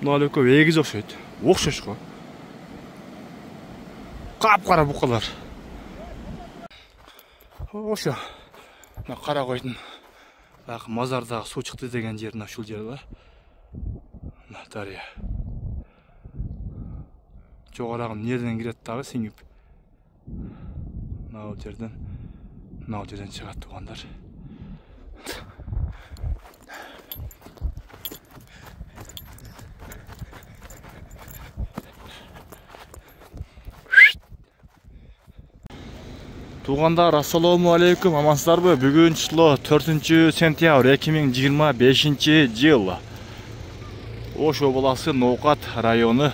Мынау экөө эгиз окшойт. Окшош го. Кап-кара букалар. Ошо. Мына кара койдун баягы мазардагы суу чыкты деген жер мына ушул жер ба. Мына дарыя. Жогорагы нерден кирет дагы сиңип. Мына жерден чыгат туугандар. Туугандар, ассаламу алейкум, амансыздарбы? Бүгүн число 4-сентябрь 2025 жыл. Ош обласы Ноокат району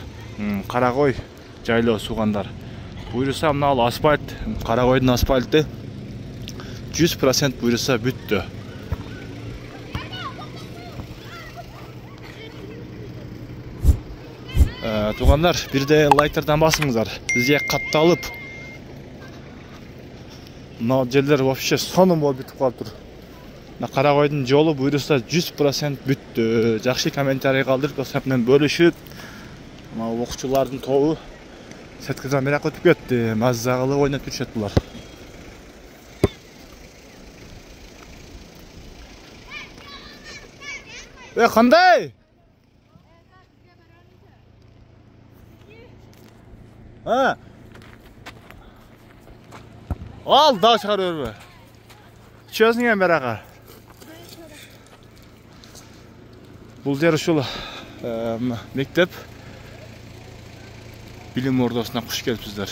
Карагой жайлоо суугандар. Буюрса мына асфальт, Карагойдун асфальты 100% буюрса бүттү. Туугандар, бирде лайктардан басыңыздар. Бизге катталып. Мына жерлер вообще сонун болуп бүтүп калыптыр. Мына Карагойдун жолу буюрса 100% бүттү. Жакшы комментарий калдырып, WhatsApp менен бөлүшүп, мына окуучулардын тобу сеткадан бери өтүп кетти. Маза кылып ойноп жүрүшөт булар. Кандай? Al dağ çıkarıyor be. İçiyorsun ya meraka. Бұл жер ушул мектеп билим ордосуна куш келипсиздер.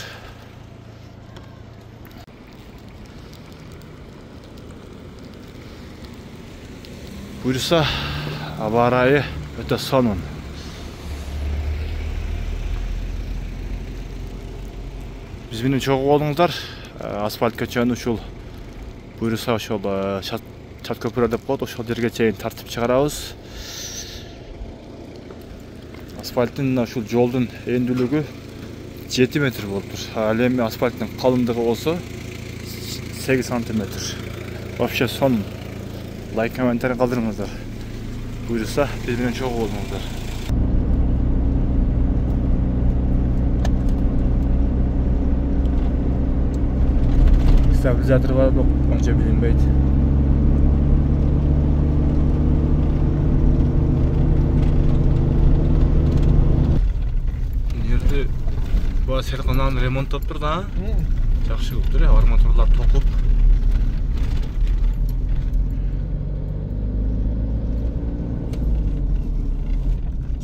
Буюрса аба ырайы өтө сонун. Биз менен чогуу болуңуздар. Асфальт көчөнү ушул буюрса ошол чат көпүрө деп коет, ошол жерге чейин тартып чыгарабыз. Асфальттын ушул жолдун эндүүлүгү 7 метр болуптур. Ал эми асфальттын калыңдыгы болсо 8 сантиметр. Вообще сонун. Лайк, комментарий калдырыңыздар. Буюрса биз менен чогуу болуңуздар. Стабилизатор var mı? Önce bilinmeydi. Nerede bu Serkan'ın remont yaptırdı ha? Жақсы oldu ya, armatürler tokup.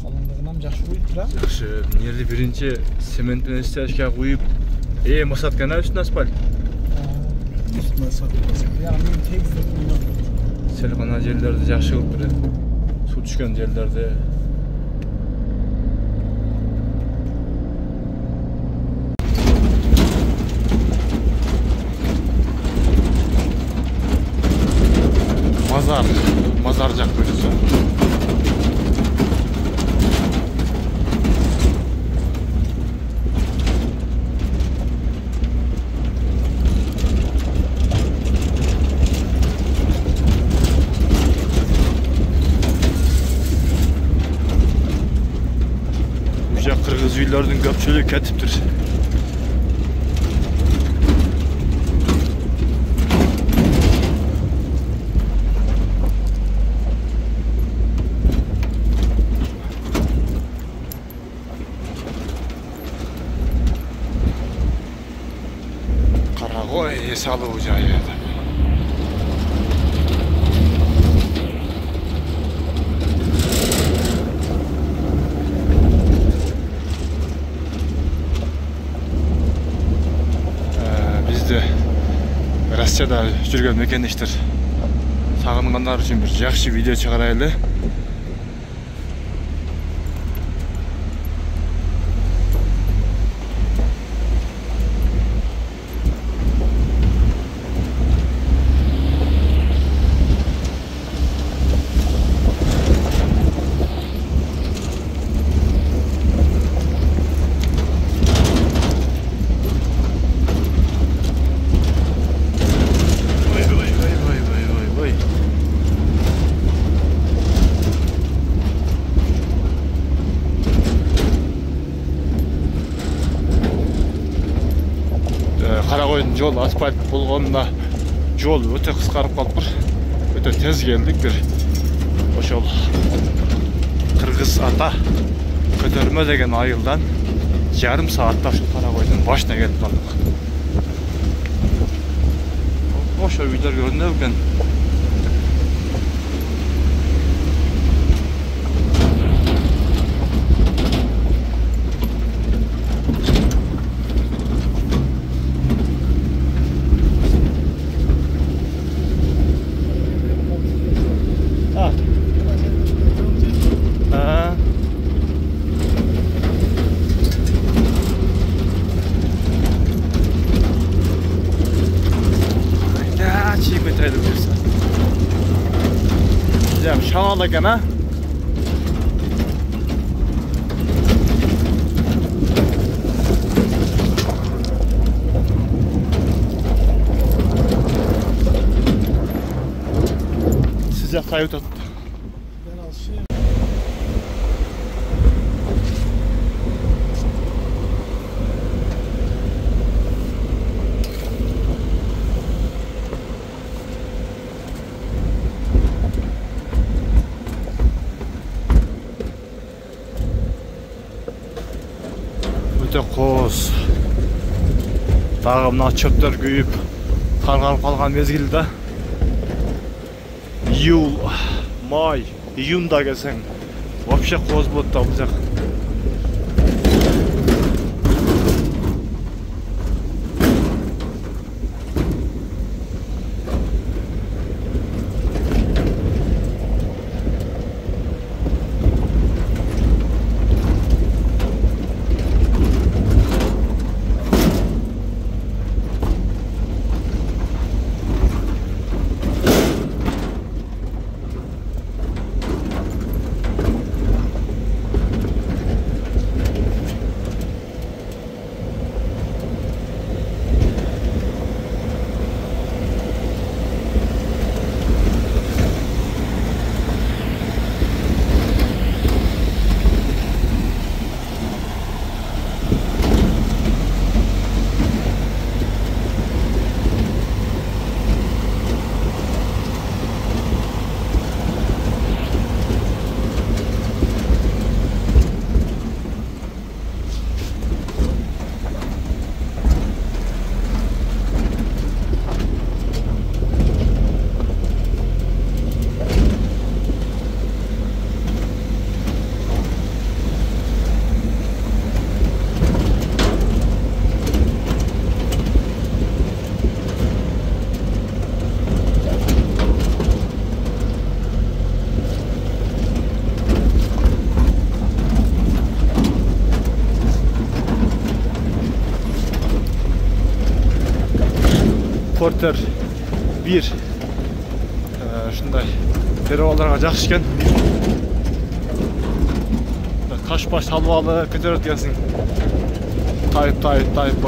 Kalınlığından жақсы koyup da. Жақсы. Nerede birinci sementini isteyişken koyup, masatken ne üstüne asfalt? Serkana yerlerde жақсы kılıp duruyor. Su düşken yerlerde. Mazar jak böylesi. Kırgız üylerinin köpçülüğü ketiptir. Karagoy salı ucayı. Россияда жүрген мекендештер сағынғандар үшін бір жақсы видео шығарайлы. Karakoy'un jol asfalt bolgonunda jol öte kıskarıp kalıp öte tez geldik bir oşol Kırgız ata Kötörme degen ayıldan yarım saatte şu Karakoy'un başına gelip kaldık. Oşo uylar görünüyor ekan. Şanala gene. Size kayıt attı. Koz dağımdan çöpler köyüp kargarıp kalgan mezgilde iyul, may, iyunda gelsen вообще koz bulup tapılacak. Porter 1 şunday perovalarga жақсы ekan. Kaşbaş halvalı kötörüp gelsin. Tayıp bayıp.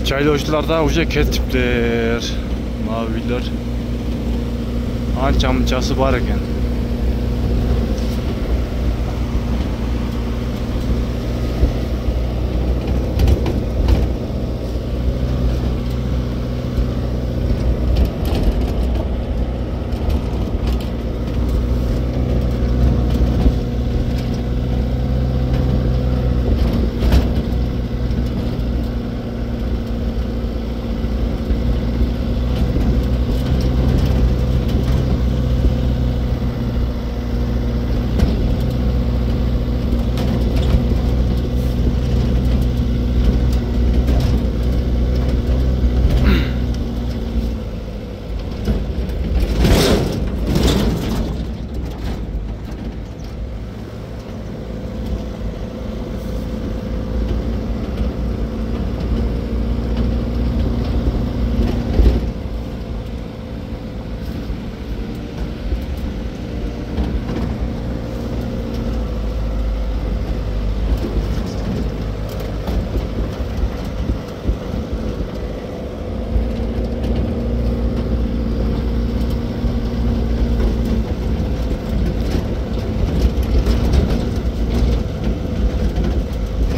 Çayloşçular da uca ketipler. Maviler. Anca mınçası var eken.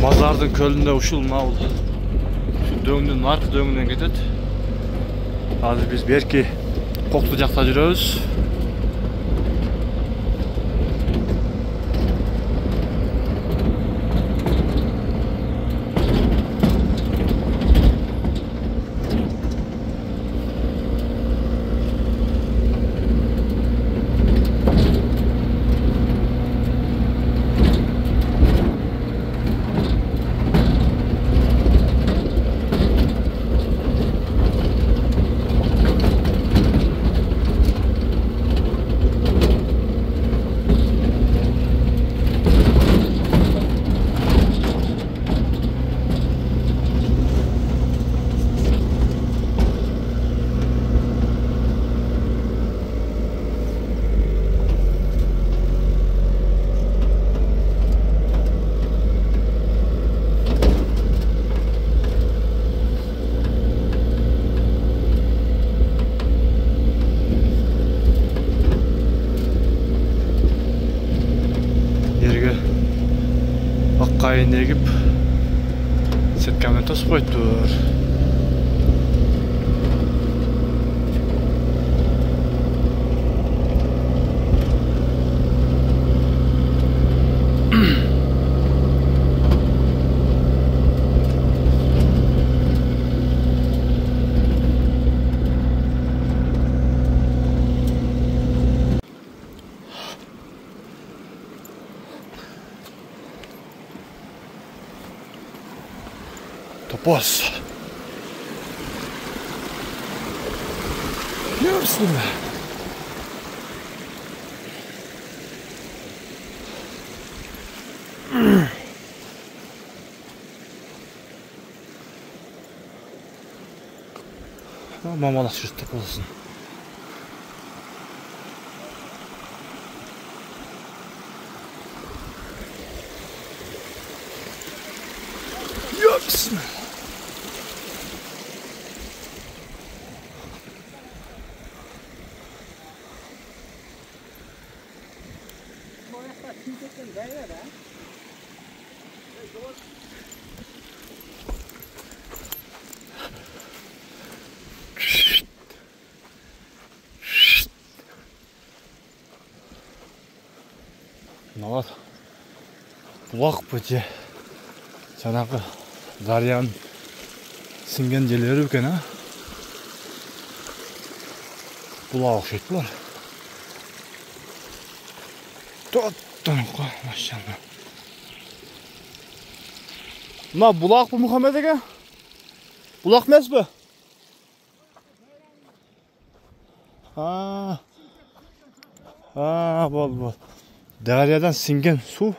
Mazardın Köln'de uşul mağul. Şu döngünün arka döngünden gidet. Hazır biz belki Koklucak'ta жүрөбүz. Kayın egip setkamen tosып koydular. Topuz. Yapsın be. Mamalar şu topuzsun. Yapsın. Ne var? Bulak böce. Жаңағы Daryanın сіңген жерлері екен, а? Бұлақ ұқсайды бұлар. Тоттың қой, машалла. Мына бұлақ бұл Мұхаммед еге? Бұлақ емес бі? Бол. Daryadan сіңген су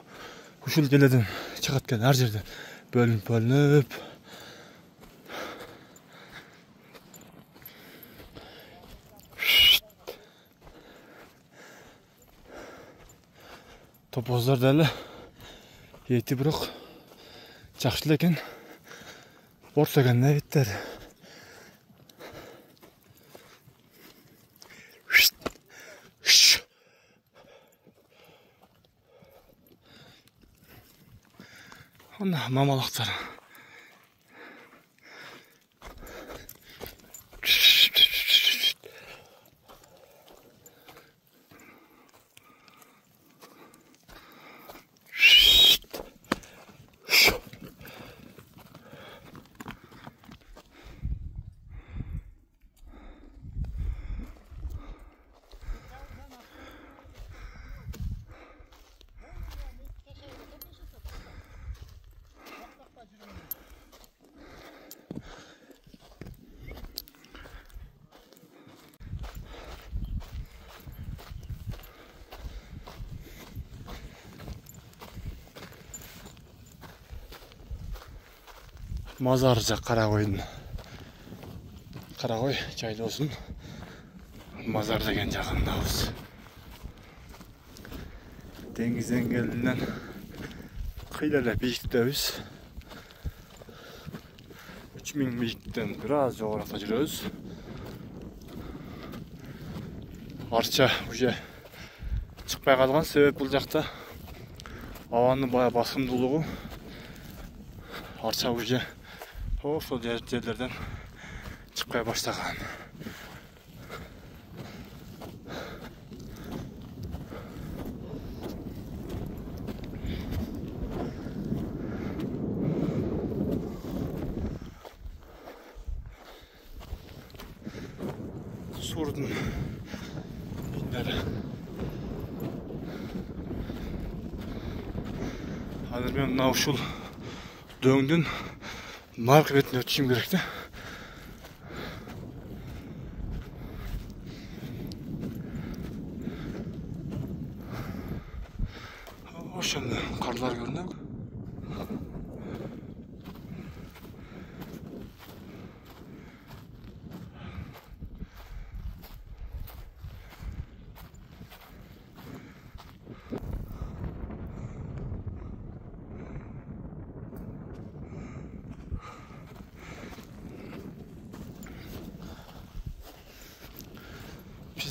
Ушул желеден чыгат экен, ар жерден бөлүнүп. Топоздар деле эти бирок жакшы эле экен. Ortagan ne bitter. Ana mamalaklar. Mazarca Karakoy'un. Karakoy çaylı olsun. Mazar degen jakındabız. Dengizden geldiğinden kıyılarla biyiktebіз. 3000 biyikten biraz жоғарақта жүрөбүз. Арча уже чыкпай калган, себеп бул жакта абанын бая басымдуулугу. Арча уже ошол жерлерден чыкпай баштаган. Сурдун индери. Азыр мен мына ушул дөңдүн наркы бетине өтүшүм керек да. Ошондо карлар көрүнөт.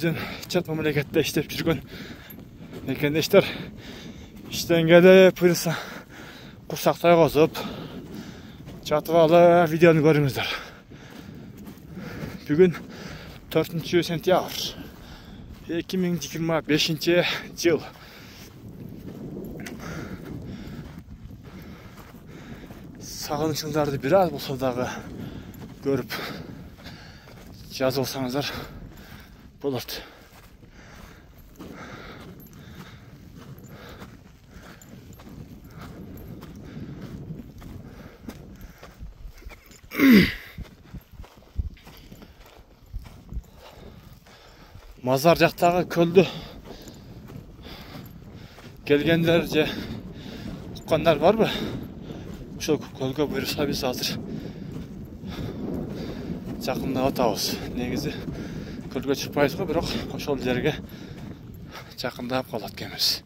Bizden çat memlekette işlep жүргөн мекендештер иштен келип бuyursa курсактай козуп жатып алып видеону көрүңүздөр. Бүгүн 4 сентябрь 2025 жыл. Сагынычыңдарды бир аз болсо дагы көрүп жазып алсаңыздар болот. Мазар жактагы көлдү келгендер же уккандар барбы? Ошол көлгө буйруса биз азыр жакындап атабыз. Негизи көлгө чыкпайбыз го, бирок ошол жерге жакындап калат экенбиз.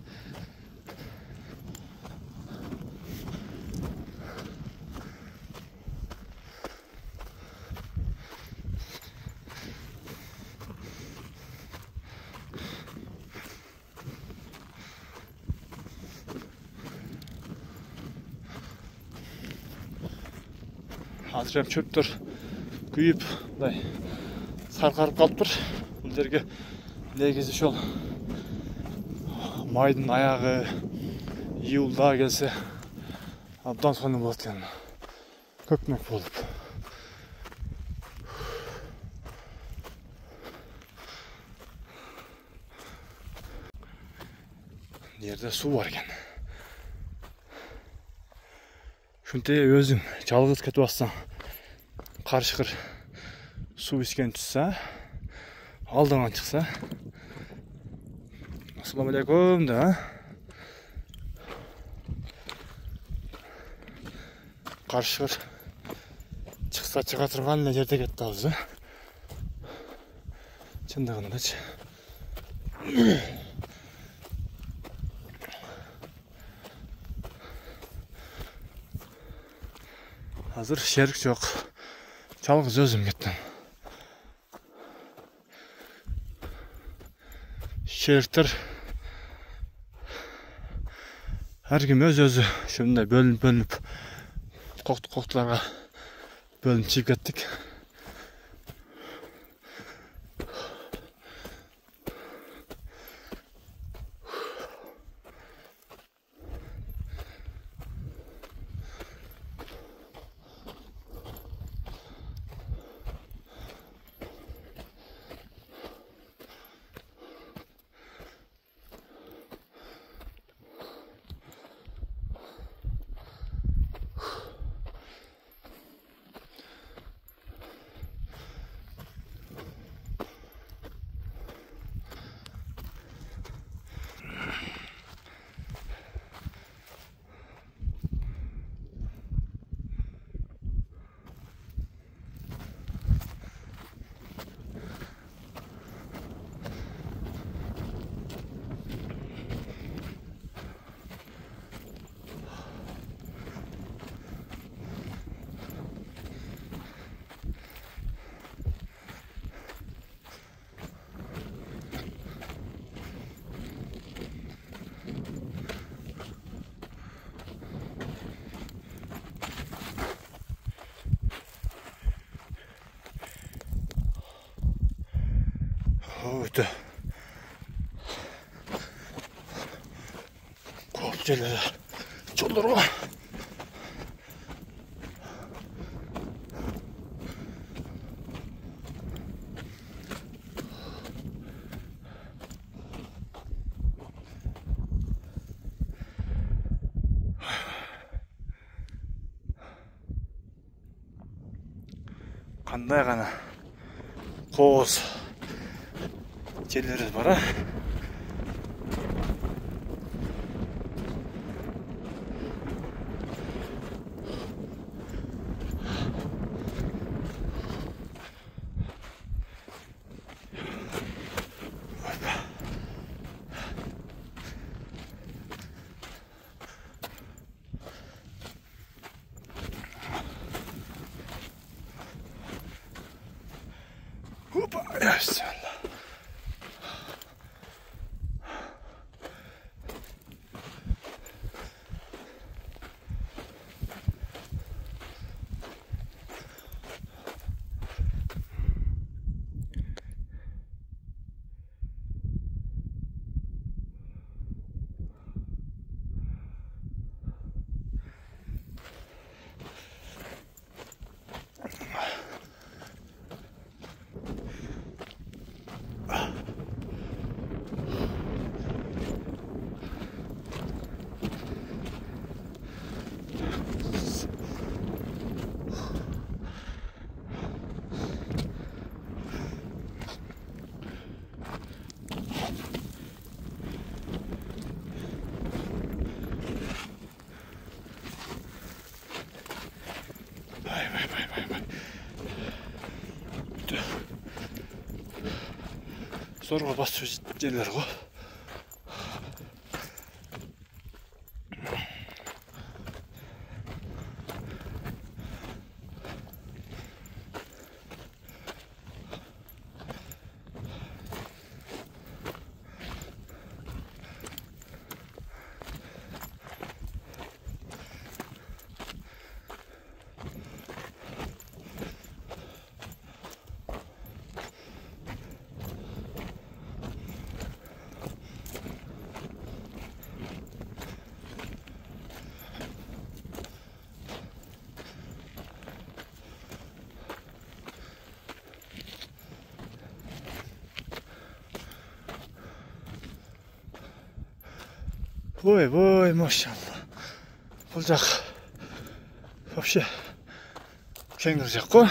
Азыр чөптөр күйүп, мындай саркарып калыптыр. Бул жерге негизи ошол майдын аягы июлда келсе абдан сонун болот экен. Көкмөк болуп. Жерде суу бар экен. Шунтей өзүң жалгыз кетип атсаң, каршыкыр суу ичкен түшсө, алдыңан чыкса, ассаламу алейкум да. Каршыкыр чыкса чыга турган эле жерде кетип калабыз. Чындыгындачы. Hazır şerik yok. Çalgız özüm gittim. Şerikler her gün öz-özü şunday bölünüp koktularga bölünüp çıkıp kettik. Öyle. Kopçeler. Çoldur o. Qanday gana qo'z jelleri var ha. Hoppa, yes. Zorba basıyor jelleri o. Vay vay maşallah. Olacak. Вообще kengircek ko.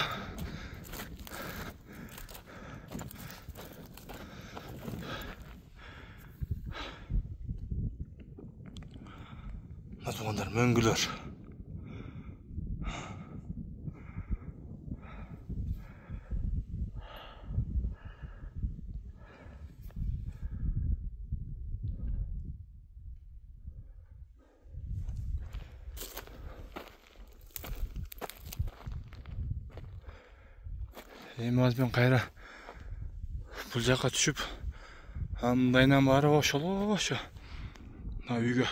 Nasıl onlar möngüler. Эми азыр мен кайра бул жака түшүп, андайынан барып ошо мына үйгө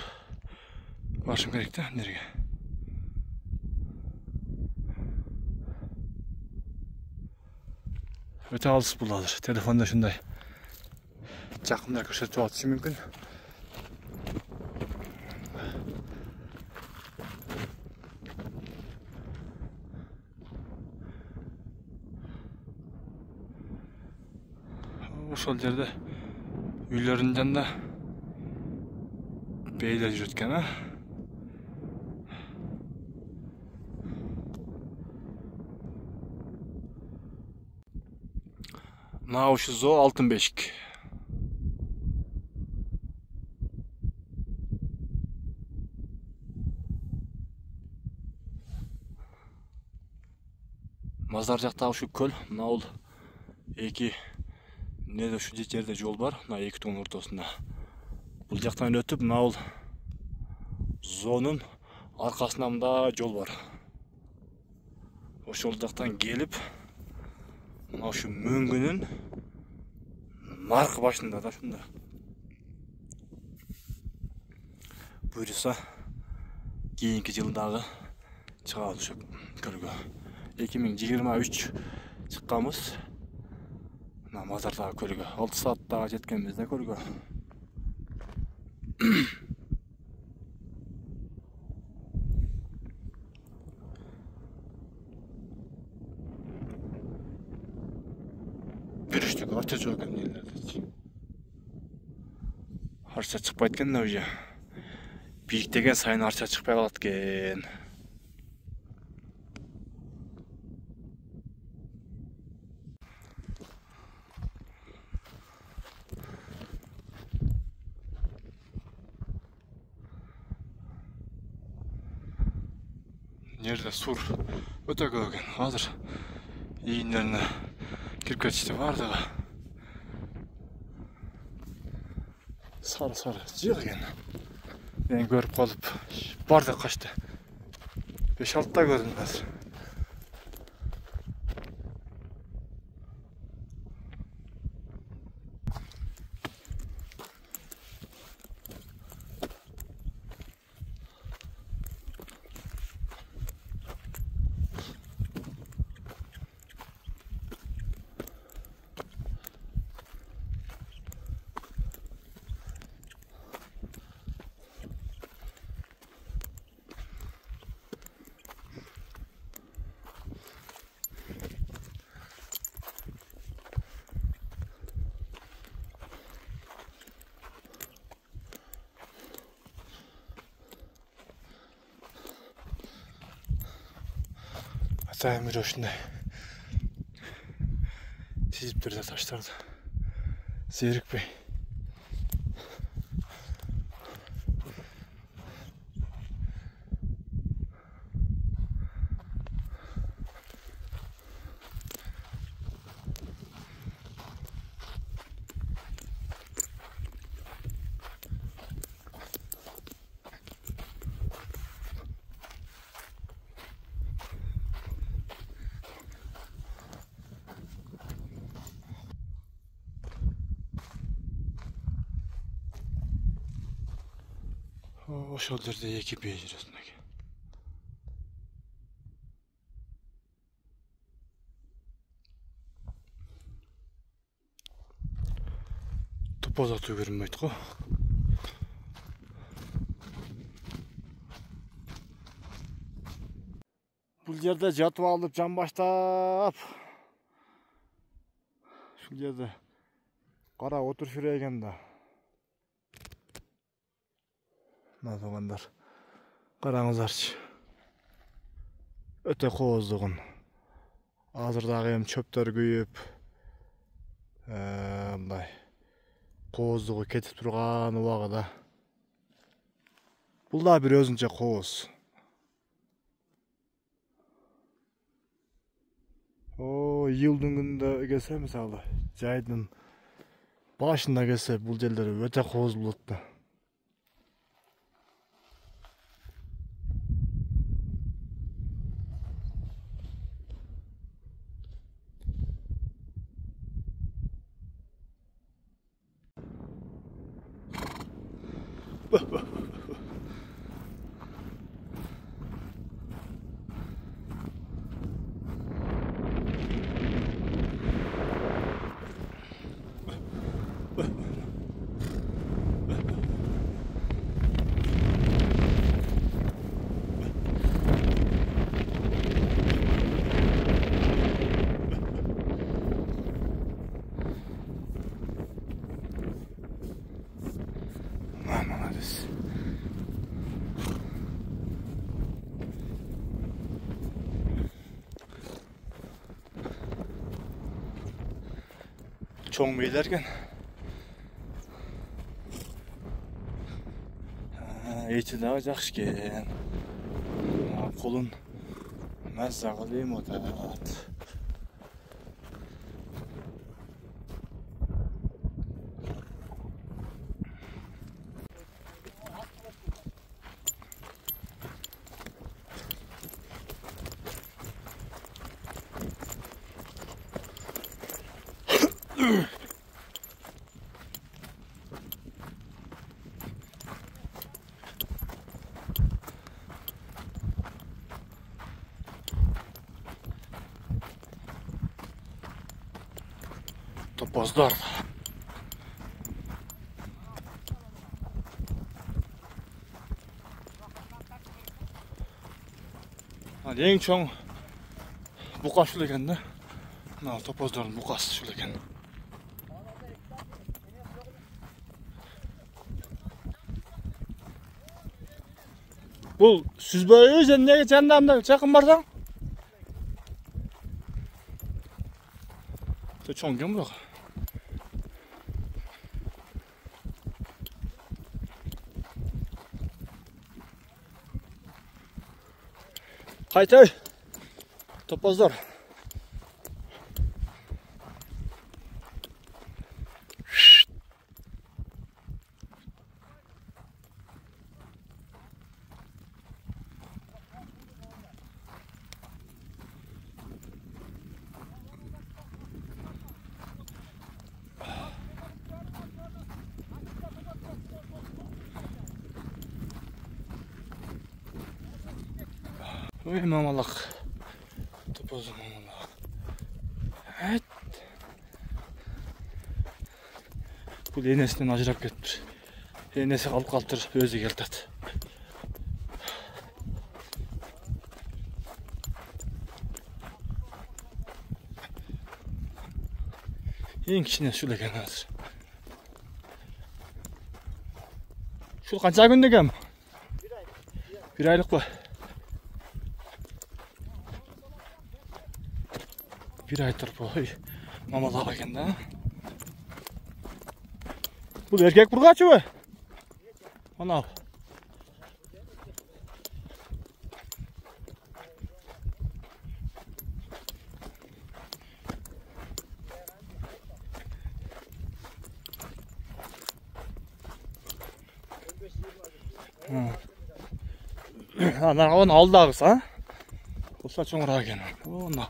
барышым керек да, нерге. Өтө алыс бул азыр. Телефонда ушундай жакында көрсөтүп атышы мүмкүн. Ошол жерде үйлөрүнүн жанында бейлер жүрөт экен, а? Мына ушу zoo алтын бешик. Мазар жакта ушу көл, мына бул эки неде ушу жерде жол бар, мына эки тоонун ортосунда. Бул жактан өтүп, мына бул зоонун аркасында мында жол бар. Ошол жактан келип, мына ушу мөңгүнүн наркы башында да ушунда. Буюрса кийинки жылдагы чыгабыз ошо көлгө. 2023 чыкканбыз. Мына Мазардагы көлгө 6 саатта жеткенбиз да көлгө. Бүрүштүк арча жок экен элерде. Арча чыкпайт экен да уже. Бийиктеген сайын арча чыкпай калат экен. Жерде сур өтө көп экен. Азыр ийиндерине кирип кетишти бардыгы. Сары жык экен. Мен көрүп калып бардык качты. 5-6 та көрдүм азыр. Атайым ушундай сезип турду таштарды. Зерикпей. Ошол жерде эки бие жүрөт экен. Топозатуу көрүнбөйт го. Бул жерде жатып алып жан баштап. Ушул жерде кара отуруп жүрө экен да. Мына тугандар, караңыздарчы. Өтө кооздугун. Азыр дагы эми чөптөр күйүп, мындай кооздугу кетип турган убагыда. Бул да бир өзүнчө кооз. Июлдун күнүндө келсе, мисалы, жайдын башында келсе, бул жерлер өтө кооз болот да. Çoğun beylerken eyti daha jakşken kolun mazzagalıyım o da. Topozlar. En çoğun buqa şul ekan da. Mana topozlarning buqasi şul ekan. Bu süzböyi sen nega jandamda çaqın barsan? Şu çoğunken bırak. Qaytay. Topozlar. Oy mamalak. Topozum mamalak. Evet. Bu enesinden ajırap ketmiş. Enesi kalıp kaltırıp özü geldi. En kişine şöyle gel hazır. Şu kaça günde gel? Bir aylık var. Bir aydır bu. Mamalar bakın da. Bu erkek burgaçı mı? Ana. Ana onu aldı ağız ha. Olsa çoğunluğa gene. Ona.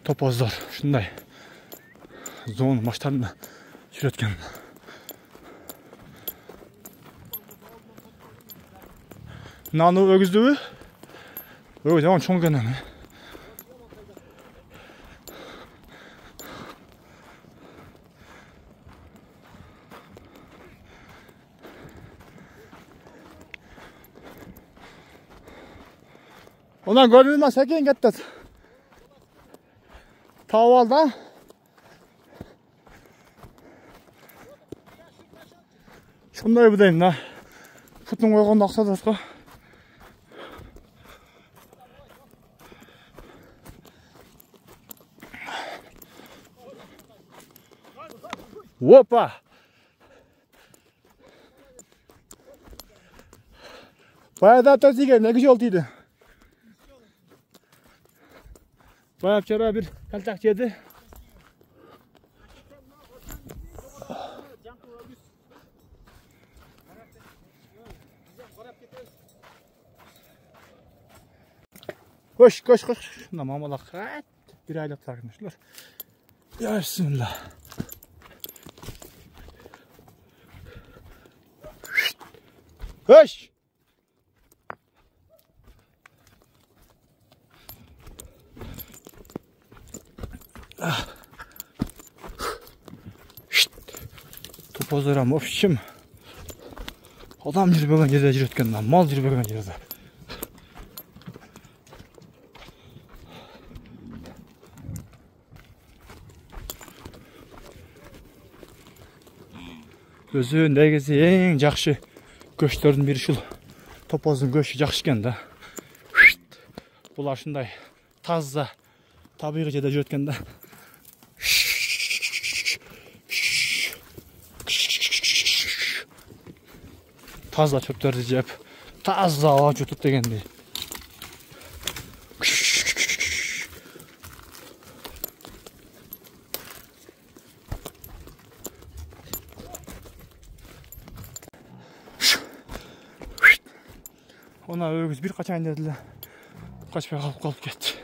Topozlar shunday zon masshtabni tushirayotgan. Nanu o'gizdi-ku. O'g'iz yomon cho'nganami. Ondan görünmez sekin gitti. Tavalda. Şunday budayım da. Futun koyğanda aqsadasqa. Opa! Bayağı da ters yiyen ne güzel oldu. Bayap çara bir kaltak yedi. Koş. Tamam Allah. Bir aylık arkadaşlar. Ya bismillah. Koş. Topozlarım ofşim. Adam jirbegan жерде жүрөткөн, мал жүрбөгөн жерде. Өзү негизи эң жакшы көчтөрдүн бири ушул топоздун көчү жакшы экен да. Булар ушундай таза табигый жерде жүрөт экен да. Таза çöpтерди жеп, таза ава jutut дегендей. Ona өгүз бир качан дедиле. Качпай калып кетти.